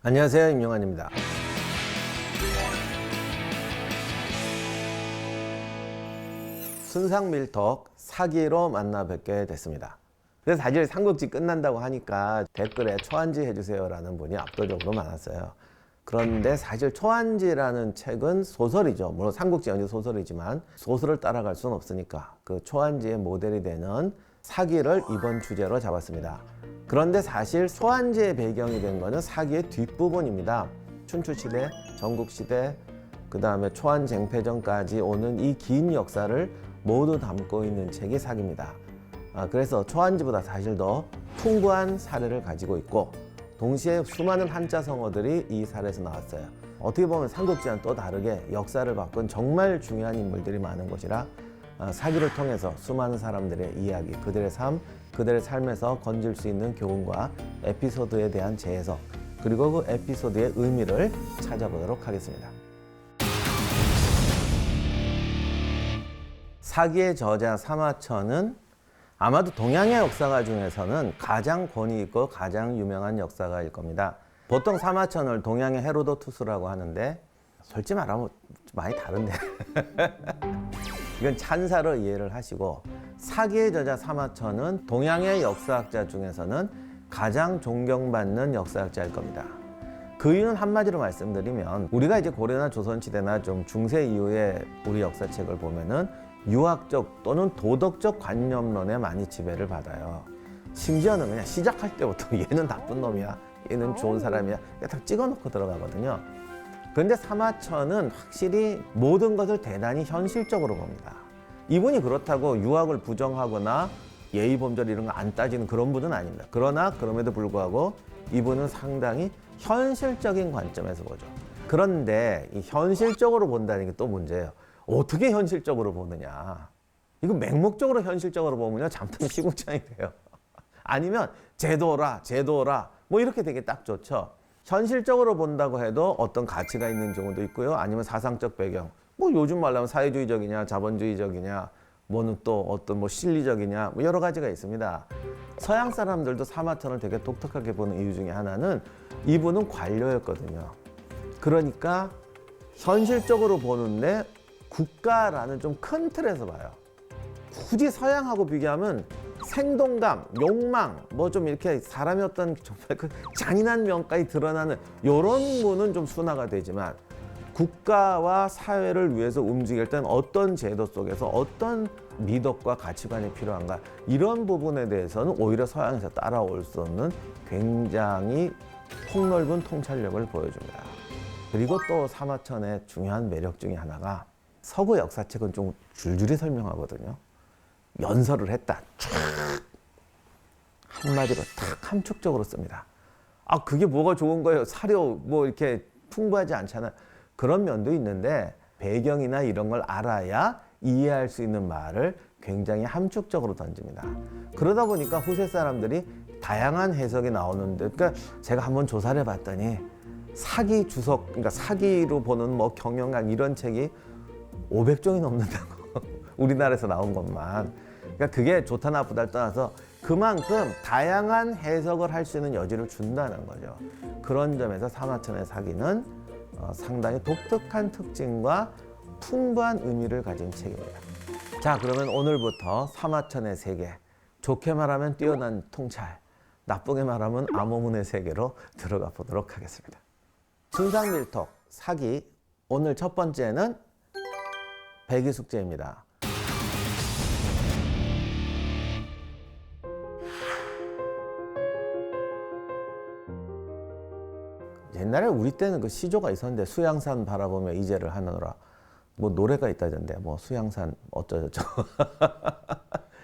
안녕하세요, 임용환입니다. 순상밀떡 사기로 만나 뵙게 됐습니다. 그래서 사실 삼국지 끝난다고 하니까 댓글에 초안지 해주세요 라는 분이 압도적으로 많았어요. 그런데 사실 초안지라는 책은 소설이죠. 물론 삼국지 연재 소설이지만 소설을 따라갈 수는 없으니까 그 초안지의 모델이 되는 사기를 이번 주제로 잡았습니다. 그런데 사실 초안지의 배경이 된 거는 사기의 뒷부분입니다. 춘추시대, 전국시대, 그 다음에 초안쟁패전까지 오는 이 긴 역사를 모두 담고 있는 책이 사기입니다. 그래서 초안지보다 사실 더 풍부한 사례를 가지고 있고 동시에 수많은 한자 성어들이 이 사례에서 나왔어요. 어떻게 보면 삼국지와는 또 다르게 역사를 바꾼 정말 중요한 인물들이 많은 곳이라 사기를 통해서 수많은 사람들의 이야기, 그들의 삶, 그들의 삶에서 건질 수 있는 교훈과 에피소드에 대한 재해석, 그리고 그 에피소드의 의미를 찾아보도록 하겠습니다. 사기의 저자 사마천은 아마도 동양의 역사가 중에서는 가장 권위 있고 가장 유명한 역사가일 겁니다. 보통 사마천을 동양의 헤로도투스라고 하는데 솔직히 말하면 많이 다른데 이건 찬사로 이해를 하시고, 사기의 저자 사마천은 동양의 역사학자 중에서는 가장 존경받는 역사학자일 겁니다. 그 이유는 한마디로 말씀드리면 우리가 이제 고려나 조선시대나 좀 중세 이후의 우리 역사책을 보면은 유학적 또는 도덕적 관념론에 많이 지배를 받아요. 심지어는 그냥 시작할 때부터 얘는 나쁜 놈이야, 얘는 좋은 사람이야, 딱 찍어놓고 들어가거든요. 그런데 사마천은 확실히 모든 것을 대단히 현실적으로 봅니다. 이분이 그렇다고 유학을 부정하거나 예의범절 이런 거 안 따지는 그런 분은 아닙니다. 그러나 그럼에도 불구하고 이분은 상당히 현실적인 관점에서 보죠. 그런데 이 현실적으로 본다는 게 또 문제예요. 어떻게 현실적으로 보느냐. 이거 맹목적으로 현실적으로 보면요, 잠깐 시궁창이 돼요. 아니면 제도라 뭐 이렇게 되게 딱 좋죠. 현실적으로 본다고 해도 어떤 가치가 있는 경우도 있고요. 아니면 사상적 배경. 뭐 요즘 말로 하면 사회주의적이냐, 자본주의적이냐, 뭐는 또 어떤 뭐 실리적이냐, 뭐 여러 가지가 있습니다. 서양 사람들도 사마천을 되게 독특하게 보는 이유 중에 하나는 이분은 관료였거든요. 그러니까 현실적으로 보는데 국가라는 좀 큰 틀에서 봐요. 굳이 서양하고 비교하면 생동감, 욕망, 뭐 좀 이렇게 사람의 어떤 정말 그 잔인한 면까지 드러나는 이런 거는 좀 순화가 되지만, 국가와 사회를 위해서 움직일 땐 어떤 제도 속에서 어떤 미덕과 가치관이 필요한가, 이런 부분에 대해서는 오히려 서양에서 따라올 수 없는 굉장히 폭넓은 통찰력을 보여줍니다. 그리고 또 사마천의 중요한 매력 중에 하나가 서구 역사책은 좀 줄줄이 설명하거든요. 연설을 했다, 촥 한마디로 탁 함축적으로 씁니다. 그게 뭐가 좋은 거예요? 사료 뭐 이렇게 풍부하지 않잖아요. 그런 면도 있는데 배경이나 이런 걸 알아야 이해할 수 있는 말을 굉장히 함축적으로 던집니다. 그러다 보니까 후세 사람들이 다양한 해석이 나오는데, 그러니까 제가 한번 조사를 해봤더니 사기 주석, 그러니까 사기로 보는 뭐 경영학 이런 책이 500종이 넘는다고. 우리나라에서 나온 것만. 그러니까 그게 좋다 나쁘다를 떠나서 그만큼 다양한 해석을 할 수 있는 여지를 준다는 거죠. 그런 점에서 사마천의 사기는 상당히 독특한 특징과 풍부한 의미를 가진 책입니다. 자, 그러면 오늘부터 사마천의 세계, 좋게 말하면 뛰어난 통찰, 나쁘게 말하면 암호문의 세계로 들어가 보도록 하겠습니다. 순상밀떡 사기, 오늘 첫 번째는 백이숙제입니다. 옛날에 우리 때는 그 시조가 있었는데, 수양산 바라보며 이제를 하느라 뭐 노래가 있다던데, 뭐 수양산 어쩌저쩌고.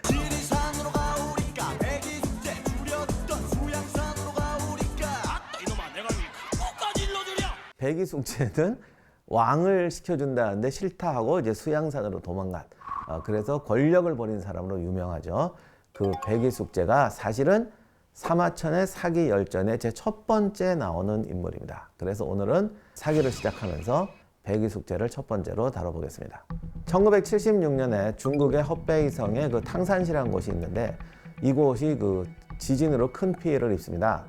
지리산으로 가오리까 백이숙제 줄였던 수양산으로 가오리까 아따 이놈아 내가 끝까지 일러주랴. 백이숙제는 왕을 시켜준다는데 싫다 하고 이제 수양산으로 도망간, 그래서 권력을 버린 사람으로 유명하죠. 그 백이숙제가 사실은 사마천의 사기 열전의 제 첫 번째 나오는 인물입니다. 그래서 오늘은 사기를 시작하면서 백이숙제를 첫 번째로 다뤄보겠습니다. 1976년에 중국의 헛베이성에 그 탕산시라는 곳이 있는데, 이곳이 그 지진으로 큰 피해를 입습니다.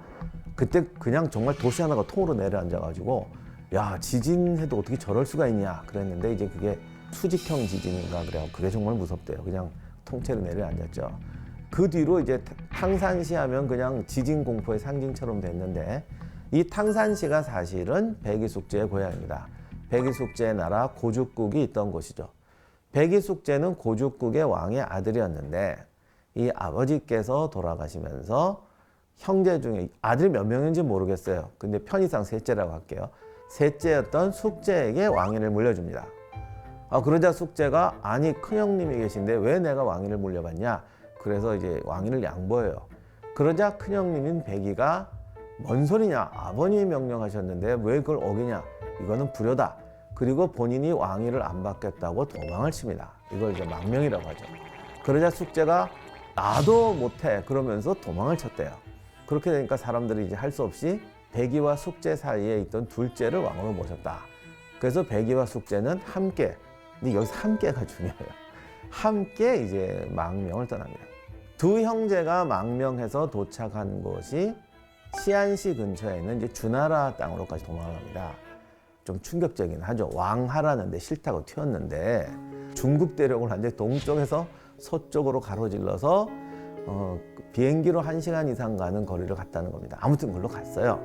그때 그냥 정말 도시 하나가 통으로 내려앉아가지고 야, 지진해도 어떻게 저럴 수가 있냐 그랬는데 이제 그게 수직형 지진인가 그래요. 그게 정말 무섭대요. 그냥 통째로 내려앉았죠. 그 뒤로 이제 탕산시 하면 그냥 지진 공포의 상징처럼 됐는데 이 탕산시가 사실은 백이숙제의 고향입니다. 백이숙제의 나라 고죽국이 있던 곳이죠. 백이숙제는 고죽국의 왕의 아들이었는데 이 아버지께서 돌아가시면서 형제 중에 아들이 몇 명인지 모르겠어요. 근데 편의상 셋째라고 할게요. 셋째였던 숙제에게 왕위를 물려줍니다. 그러자 숙제가 아니 큰형님이 계신데 왜 내가 왕위를 물려받냐? 그래서 이제 왕위를 양보해요. 그러자 큰형님인 백이가 뭔 소리냐? 아버님이 명령하셨는데 왜 그걸 어기냐? 이거는 불효다. 그리고 본인이 왕위를 안 받겠다고 도망을 칩니다. 이걸 이제 망명이라고 하죠. 그러자 숙제가 나도 못해 그러면서 도망을 쳤대요. 그렇게 되니까 사람들이 이제 할 수 없이 백이와 숙제 사이에 있던 둘째를 왕으로 모셨다. 그래서 백이와 숙제는 함께, 근데 여기서 함께가 중요해요. 함께 이제 망명을 떠납니다. 두 형제가 망명해서 도착한 곳이 시안시 근처에 있는 이제 주나라 땅으로까지 도망을 갑니다. 좀 충격적이긴 하죠. 왕하라는데 싫다고 튀었는데 중국 대륙을 완전히 동쪽에서 서쪽으로 가로질러서 비행기로 1시간 이상 가는 거리를 갔다는 겁니다. 아무튼 그걸로 갔어요.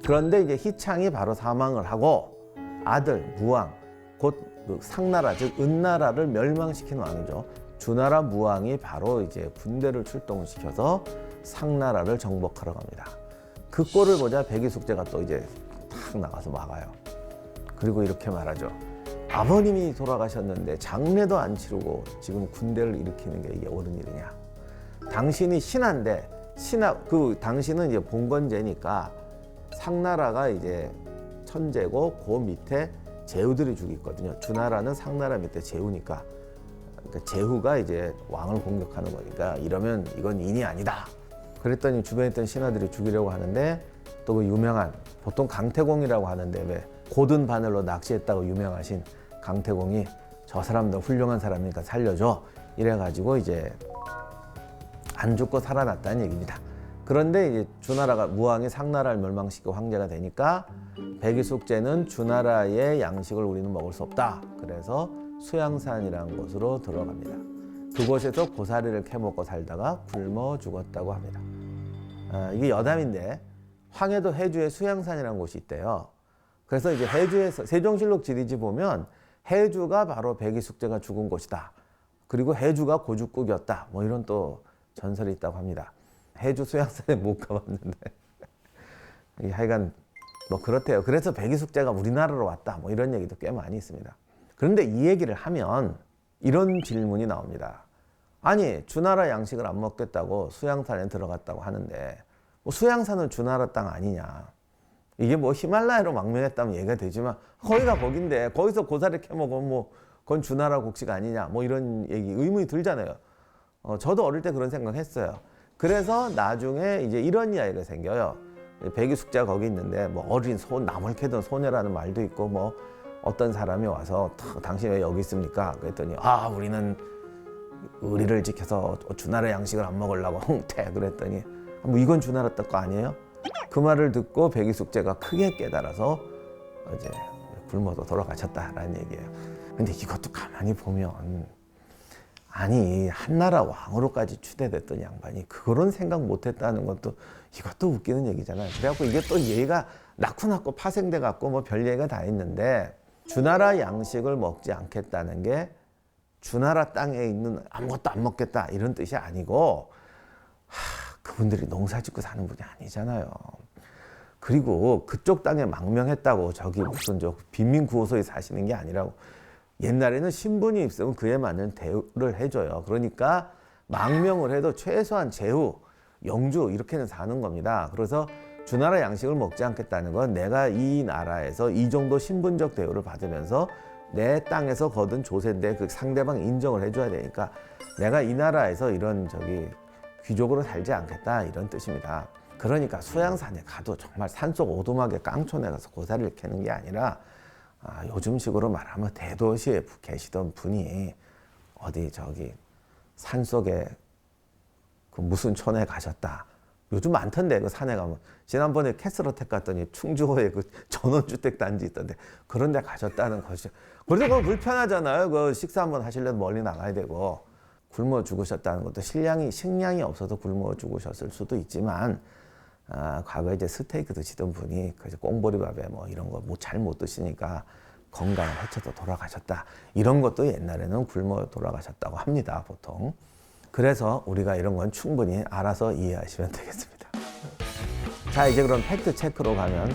그런데 이제 희창이 바로 사망을 하고 아들 무왕, 곧 그 상나라 즉 은나라를 멸망시킨 왕이죠. 주나라 무왕이 바로 이제 군대를 출동시켜서 상나라를 정복하러 갑니다. 그 꼴을 보자 백이숙제가 또 이제 탁 나가서 막아요. 그리고 이렇게 말하죠. 아버님이 돌아가셨는데 장례도 안 치르고 지금 군대를 일으키는 게 이게 옳은 일이냐? 당신이 신하인데 당신은 이제 봉건제니까 상나라가 이제 천제고 그 밑에 제후들이 죽이 있거든요. 주나라는 상나라 밑에 제후니까. 그러니까 제후가 이제 왕을 공격하는 거니까 이러면 이건 인이 아니다. 그랬더니 주변에 있던 신하들이 죽이려고 하는데 또 그 유명한 보통 강태공이라고 하는데 왜 고든 바늘로 낚시했다고 유명하신 강태공이 저 사람도 훌륭한 사람이니까 살려줘. 이래가지고 이제 안 죽고 살아났다는 얘기입니다. 그런데 이제 주나라가 무왕이 상나라를 멸망시키고 황제가 되니까 백이숙제는 주나라의 양식을 우리는 먹을 수 없다. 그래서 수양산이라는 곳으로 들어갑니다. 그곳에서 고사리를 캐먹고 살다가 굶어 죽었다고 합니다. 이게 여담인데 황해도 해주에 수양산이라는 곳이 있대요. 그래서 이제 해주에서 세종실록 지리지 보면 해주가 바로 백이숙제가 죽은 곳이다. 그리고 해주가 고죽국이었다. 뭐 이런 또 전설이 있다고 합니다. 해주 수양산에 못 가봤는데 하여간 뭐 그렇대요. 그래서 백이숙제가 우리나라로 왔다. 뭐 이런 얘기도 꽤 많이 있습니다. 그런데 이 얘기를 하면 이런 질문이 나옵니다. 아니 주나라 양식을 안 먹겠다고 수양산에 들어갔다고 하는데 뭐 수양산은 주나라 땅 아니냐. 이게 뭐 히말라야로 망명했다면 얘기가 되지만 거기가 거긴데 거기서 고사리 캐먹으면 뭐 그건 주나라 곡식 아니냐. 뭐 이런 얘기 의문이 들잖아요. 저도 어릴 때 그런 생각했어요. 그래서 나중에 이제 이런 이야기가 생겨요. 백이숙제가 거기 있는데 뭐 어린 나물 캐던 소녀라는 말도 있고 뭐 어떤 사람이 와서 당신 왜 여기 있습니까? 그랬더니 우리는 의리를 지켜서 주나라 양식을 안 먹으려고 홍태 그랬더니 뭐 이건 주나라 땅 거 아니에요? 그 말을 듣고 백이숙제가 크게 깨달아서 이제 굶어도 돌아가셨다라는 얘기예요. 근데 이것도 가만히 보면 아니 한나라 왕으로까지 추대됐던 양반이 그런 생각 못했다는 것도 이것도 웃기는 얘기잖아요. 그래갖고 이게 또 얘가 낳고 파생돼 갖고 뭐 별 얘기가 다 있는데 주나라 양식을 먹지 않겠다는 게 주나라 땅에 있는 아무것도 안 먹겠다 이런 뜻이 아니고 그분들이 농사 짓고 사는 분이 아니잖아요. 그리고 그쪽 땅에 망명했다고 저기 무슨 저 빈민구호소에 사시는 게 아니라고. 옛날에는 신분이 있으면 그에 맞는 대우를 해줘요. 그러니까 망명을 해도 최소한 제후, 영주 이렇게는 사는 겁니다. 그래서 주나라 양식을 먹지 않겠다는 건 내가 이 나라에서 이 정도 신분적 대우를 받으면서 내 땅에서 거둔 조세인데 그 상대방 인정을 해줘야 되니까 내가 이 나라에서 이런 귀족으로 살지 않겠다 이런 뜻입니다. 그러니까 수양산에 가도 정말 산속 오두막에 깡촌에 가서 고사리를 캐는 게 아니라 요즘식으로 말하면 대도시에 계시던 분이 어디 산속에 그 무슨 촌에 가셨다. 요즘 많던데 그 산에 가면. 지난번에 캐슬어택 갔더니 충주호에 그 전원주택 단지 있던데 그런 데 가셨다는 것이. 그래도 그거 불편하잖아요. 그 식사 한번 하시려면 멀리 나가야 되고. 굶어 죽으셨다는 것도 식량이 없어서 굶어 죽으셨을 수도 있지만 과거에 이제 스테이크 드시던 분이 그 꽁보리밥에 뭐 이런 거 잘 못 드시니까 건강을 해쳐서 돌아가셨다. 이런 것도 옛날에는 굶어 돌아가셨다고 합니다, 보통. 그래서 우리가 이런 건 충분히 알아서 이해하시면 되겠습니다. 자, 이제 그럼 팩트 체크로 가면